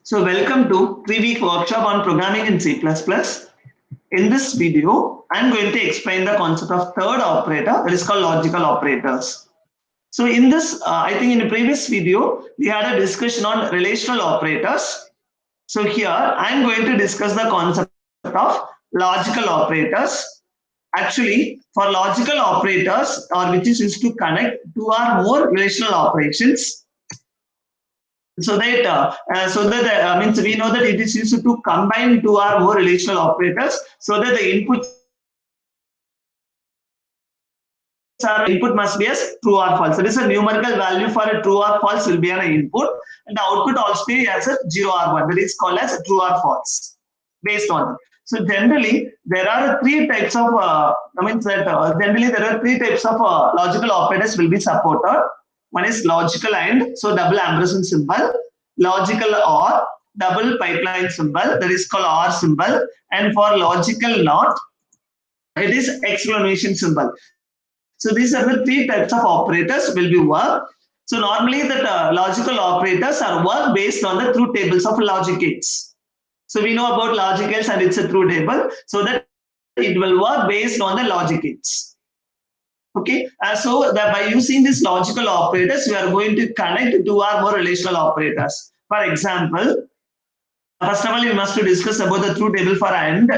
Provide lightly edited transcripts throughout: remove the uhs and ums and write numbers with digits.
So welcome to 3-week workshop on programming in C++. In this video, I'm going to explain the concept of third operator that is called logical operators. So in this, I think in the previous video, we had a discussion on relational operators. So here, I'm going to discuss the concept of logical operators. Actually, for logical operators, or which is used to connect two or more relational operations, means we know that it is used to combine two or more relational operators so that the inputs are input must be as true or false. There is a numerical value for a true or false will be an input, and the output also be as a 0 or 1. That is called as true or false based on it. So generally there are three types of generally there are three types of logical operators will be supported. One is logical AND, so double ampersand symbol, logical OR, double pipeline symbol, that is called OR symbol, and for logical NOT, it is exclamation symbol. So these are the three types of operators will be work. So normally the logical operators are work based on the truth tables of logic gates. So we know about logic gates and it's a truth table, so that it will work based on the logic gates. Okay, by using these logical operators, we are going to connect two or more relational operators. For example, first of all, we must discuss about the truth table for AND.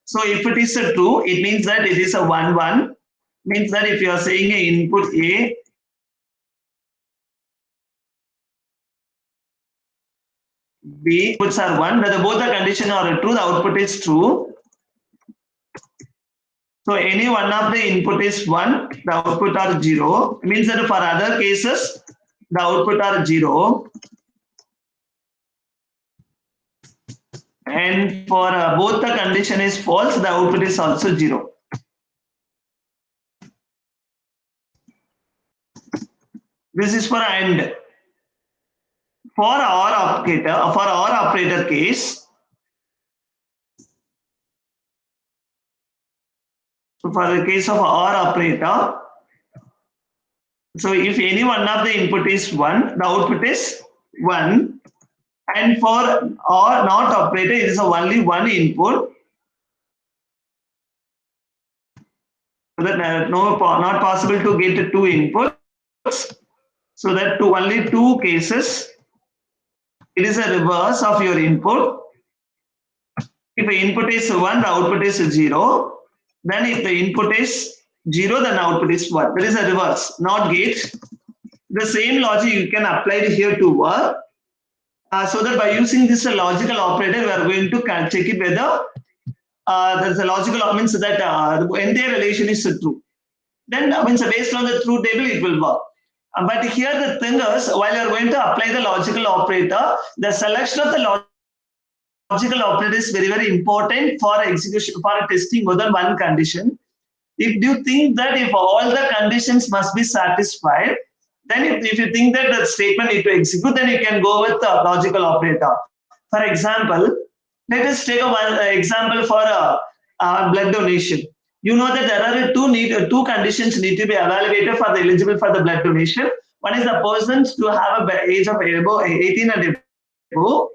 So if it is a true, it means that it is a 1 1. Means that if you are saying a input A, B, inputs are 1, whether both the condition are true, the output is true. So any one of the input is 1, the output are 0. It means that for other cases, the output are 0. And for both the condition is false, the output is also 0. This is for AND. For OR operator case, so for the case of OR operator, so if any one of the input is 1, the output is 1. And for OR NOT operator, it is only one input. So that not possible to get two inputs. So that only two cases, it is a reverse of your input. If the input is 1, the output is 0. Then if the input is 0, then output is 1. That is a reverse, not gate. The same logic you can apply it here to work. So that by using this logical operator, we are going to check it whether there's a logical means that the entire relation is true. Then means based on the truth table, it will work. But here the thing is, while you are going to apply the logical operator, the selection of the logical operator is very, very important for execution, for testing more than one condition. If you think that if all the conditions must be satisfied, then if you think that the statement need to execute, then you can go with the logical operator. For example, let us take one example for blood donation. You know that there are two conditions need to be evaluated for the eligible for the blood donation. One is the persons to have an age of above 18 and above,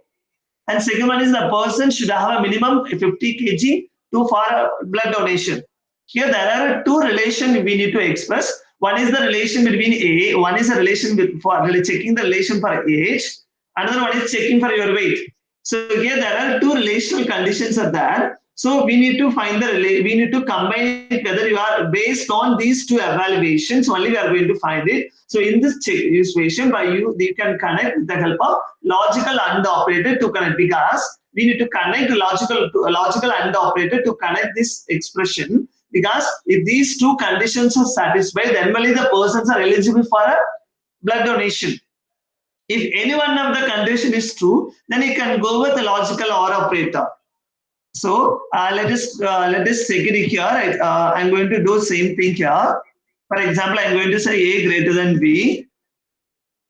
and second one is the person should have a minimum 50 kg for blood donation. Here there are two relations we need to express. One is the relation between one is a relation for checking the relation for age. Another one is checking for your weight. So here there are two relational conditions are there. So we need to find we need to combine it whether you are based on these two evaluations. Only we are going to find it. So in this situation, by you can connect with the help of logical AND operator to connect, because we need to connect logical AND operator to connect this expression. Because if these two conditions are satisfied, then only the persons are eligible for a blood donation. If any one of the condition is true, then you can go with the logical OR operator. So let us take it here. I'm going to do same thing here. For example, I'm going to say A greater than B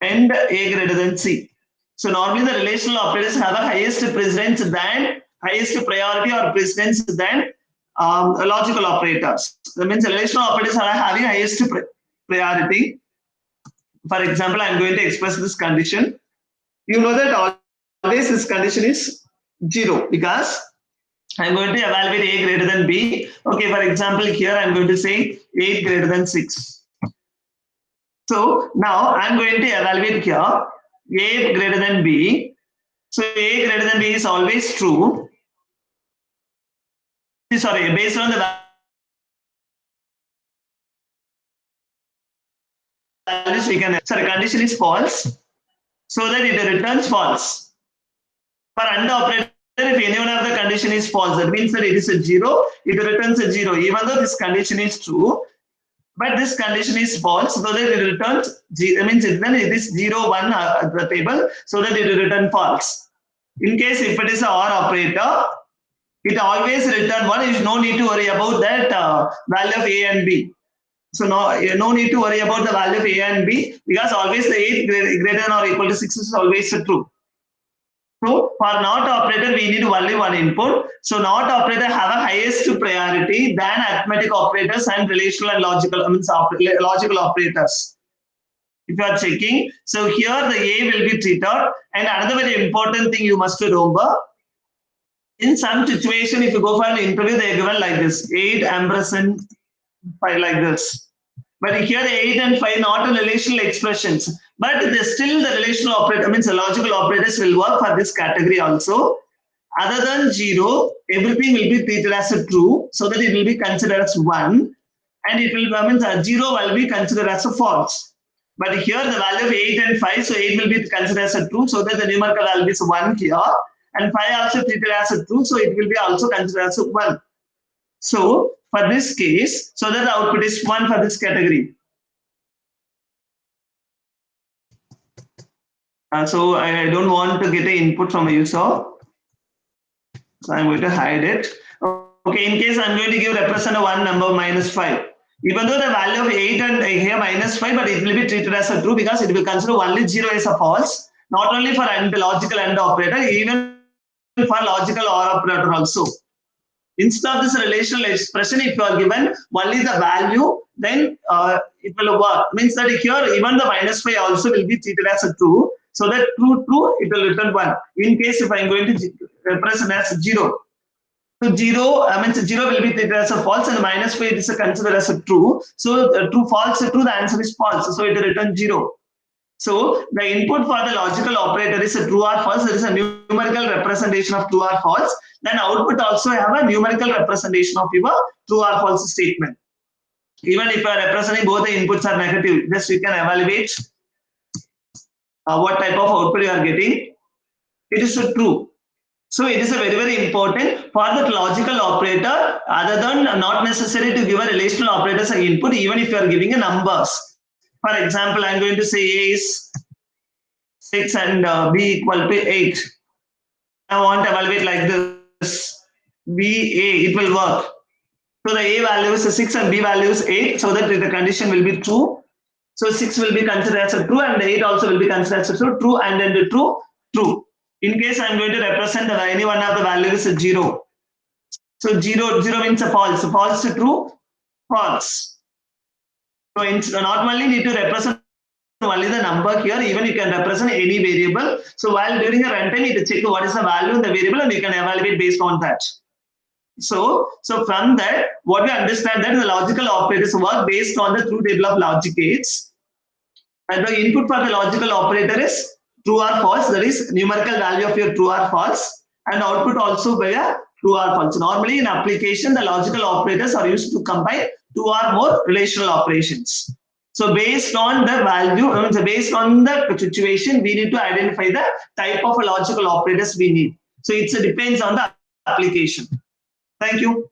and A greater than C. So normally the relational operators have a highest precedence than highest priority or precedence than logical operators. That means relational operators are having highest priority. For example, I'm going to express this condition. You know that always this condition is 0 because I'm going to evaluate A greater than B. Okay, for example, here I'm going to say 8 greater than 6. So now I'm going to evaluate here A greater than B. So A greater than B is always true. Sorry, based on the values we can, sorry, condition is false. So that it returns false. For AND operator, if any one of the condition is false, that means that it is a 0, it returns a 0, even though this condition is true. But this condition is false, so that it returns, that means then it is 0, 1 at the table, so that it will return false. In case if it is a OR operator, it always return 1. You no need to worry about that value of A and B. So no need to worry about the value of A and B because always the 8 greater than or equal to 6 is always true. So for NOT operator, we need only one input. So NOT operator have a highest priority than arithmetic operators and relational and logical, logical operators. If you are checking, so here the A will be treated. And another very important thing you must remember, in some situation, if you go for an interview, they are given like this, 8 ampersand 5 like this. But here the 8 and 5 not relational expressions. But still the relational operator, means the logical operators will work for this category also. Other than 0, everything will be treated as a true, so that it will be considered as 1. And it will means 0 will be considered as a false. But here the value of 8 and 5, so 8 will be considered as a true, so that the numerical value is 1 here. And 5 also treated as a true, so it will be also considered as a 1. So for this case, so that the output is 1 for this category. So I don't want to get an input from a user. So I'm going to hide it. Okay, in case I'm going to give represent a 1 number minus 5. Even though the value of 8 and here minus 5, but it will be treated as a true because it will consider only 0 as a false. Not only for AND logical AND operator, even for logical OR operator also. Instead of this relational expression, if you are given only the value, then it will work. Means that here even the minus 5 also will be treated as a true. So that true, it will return 1. In case if I am going to represent as 0. So 0, means 0 will be treated as a false and minus 5 is considered as a true. So true, false, true, the answer is false. So it will return 0. So the input for the logical operator is a true or false. There is a numerical representation of true or false. Then output also have a numerical representation of your true or false statement. Even if you are representing both the inputs are negative, just you can evaluate what type of output you are getting. It is true. So it is a very, very important for the logical operator, other than not necessary to give a relational operator as an input, even if you are giving a numbers. For example, I'm going to say A is 6 and B equal to 8. I want to evaluate like this. B, A, it will work. So the A value is 6 and B value is 8, so that the condition will be true. So 6 will be considered as a true and 8 also will be considered as a true and then the true, true. In case I'm going to represent any one of the values is 0. So 0 means a false. False to true, false. So not only need to represent only the number here, even you can represent any variable. So while during a runtime, you check what is the value in the variable and you can evaluate based on that. So from that, what we understand that the logical operators work based on the truth table of logic gates. And the input for the logical operator is true or false. That is numerical value of your true or false. And output also by a true or false. Normally in application, the logical operators are used to combine 2 or more relational operations. So based on the value, based on the situation, we need to identify the type of logical operators we need. So it depends on the application. Thank you.